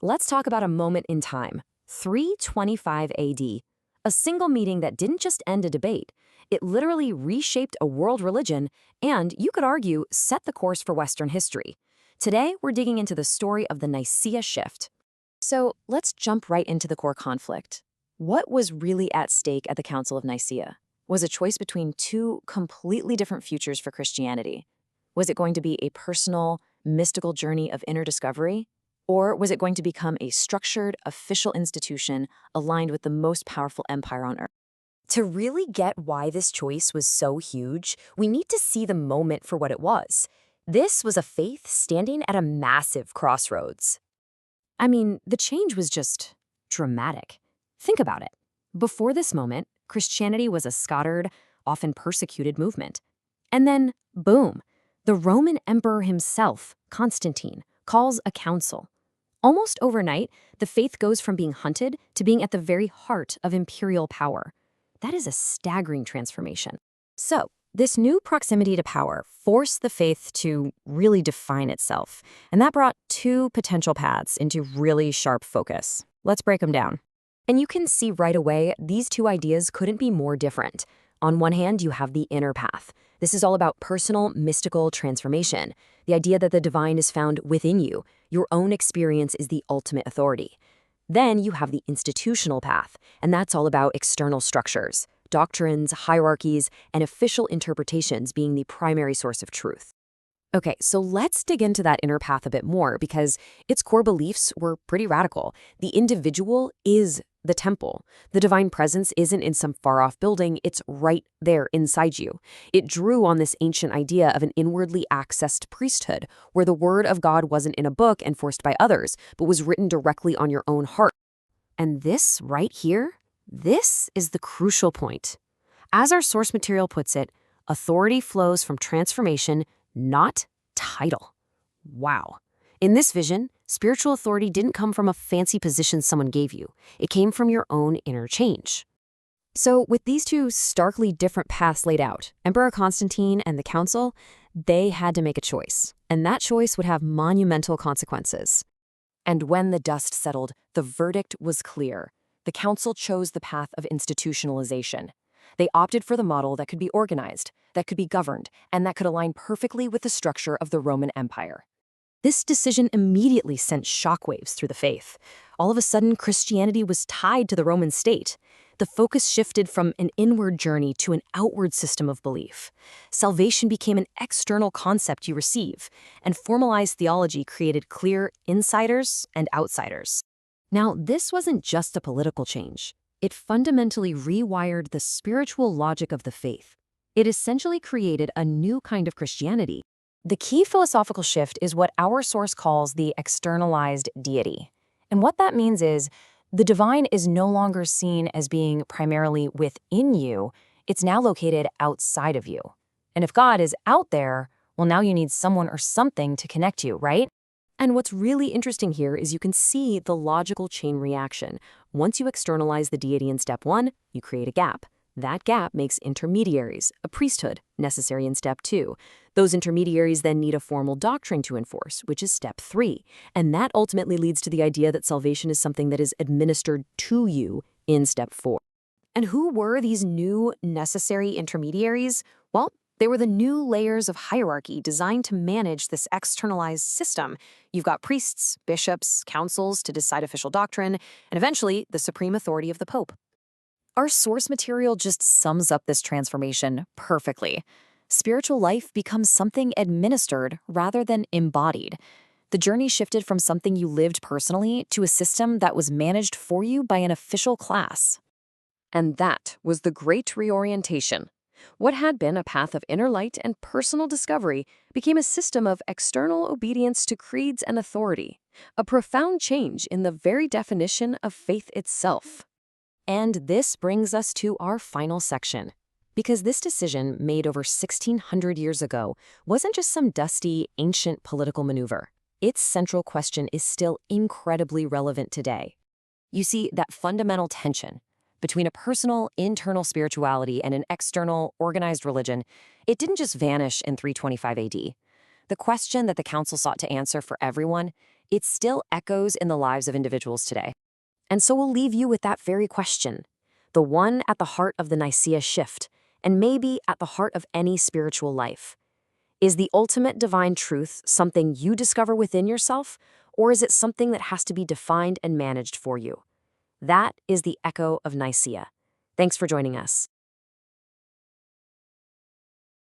Let's talk about a moment in time, 325 AD. A single meeting that didn't just end a debate. It literally reshaped a world religion and, you could argue, set the course for Western history. Today, we're digging into the story of the Nicaea shift. So let's jump right into the core conflict. What was really at stake at the Council of Nicaea? Was a choice between two completely different futures for Christianity. Was it going to be a personal, mystical journey of inner discovery? Or was it going to become a structured, official institution aligned with the most powerful empire on earth? To really get why this choice was so huge, we need to see the moment for what it was. This was a faith standing at a massive crossroads. I mean, the change was just dramatic. Think about it. Before this moment, Christianity was a scattered, often persecuted movement. And then, boom, the Roman emperor himself, Constantine, calls a council. Almost overnight, the faith goes from being hunted to being at the very heart of imperial power. That is a staggering transformation. So, this new proximity to power forced the faith to really define itself, and that brought two potential paths into really sharp focus. Let's break them down. And you can see right away, these two ideas couldn't be more different. On one hand, you have the inner path. This is all about personal, mystical transformation. The idea that the divine is found within you. Your own experience is the ultimate authority. Then you have the institutional path, and that's all about external structures, doctrines, hierarchies, and official interpretations being the primary source of truth. Okay, so let's dig into that inner path a bit more because its core beliefs were pretty radical. The individual is the temple. The divine presence isn't in some far-off building, it's right there inside you. It drew on this ancient idea of an inwardly accessed priesthood, where the word of God wasn't in a book enforced by others, but was written directly on your own heart. And this right here, this is the crucial point. As our source material puts it, authority flows from transformation, not title. Wow. In this vision, spiritual authority didn't come from a fancy position someone gave you. It came from your own inner change. So with these two starkly different paths laid out, Emperor Constantine and the council, they had to make a choice. And that choice would have monumental consequences. And when the dust settled, the verdict was clear. The council chose the path of institutionalization. They opted for the model that could be organized, that could be governed, and that could align perfectly with the structure of the Roman Empire. This decision immediately sent shockwaves through the faith. All of a sudden, Christianity was tied to the Roman state. The focus shifted from an inward journey to an outward system of belief. Salvation became an external concept you receive, and formalized theology created clear insiders and outsiders. Now, this wasn't just a political change. It fundamentally rewired the spiritual logic of the faith. It essentially created a new kind of Christianity. The key philosophical shift is what our source calls the externalized deity. And what that means is the divine is no longer seen as being primarily within you, it's now located outside of you. And if God is out there, well, now you need someone or something to connect you, right? And what's really interesting here is you can see the logical chain reaction. Once you externalize the deity in step 1, you create a gap. That gap makes intermediaries, a priesthood, necessary in step 2. Those intermediaries then need a formal doctrine to enforce, which is step 3. And that ultimately leads to the idea that salvation is something that is administered to you in step 4. And who were these new necessary intermediaries? Well, they were the new layers of hierarchy designed to manage this externalized system. You've got priests, bishops, councils to decide official doctrine, and eventually the supreme authority of the Pope. Our source material just sums up this transformation perfectly. Spiritual life becomes something administered rather than embodied. The journey shifted from something you lived personally to a system that was managed for you by an official class. And that was the Great Reorientation. What had been a path of inner light and personal discovery became a system of external obedience to creeds and authority, a profound change in the very definition of faith itself. And this brings us to our final section. Because this decision, made over 1,600 years ago, wasn't just some dusty, ancient political maneuver. Its central question is still incredibly relevant today. You see, that fundamental tension between a personal, internal spirituality and an external, organized religion, it didn't just vanish in 325 AD. The question that the council sought to answer for everyone, it still echoes in the lives of individuals today. And so we'll leave you with that very question, the one at the heart of the Nicaea shift, and maybe at the heart of any spiritual life. Is the ultimate divine truth something you discover within yourself, or is it something that has to be defined and managed for you? That is the echo of Nicaea. Thanks for joining us.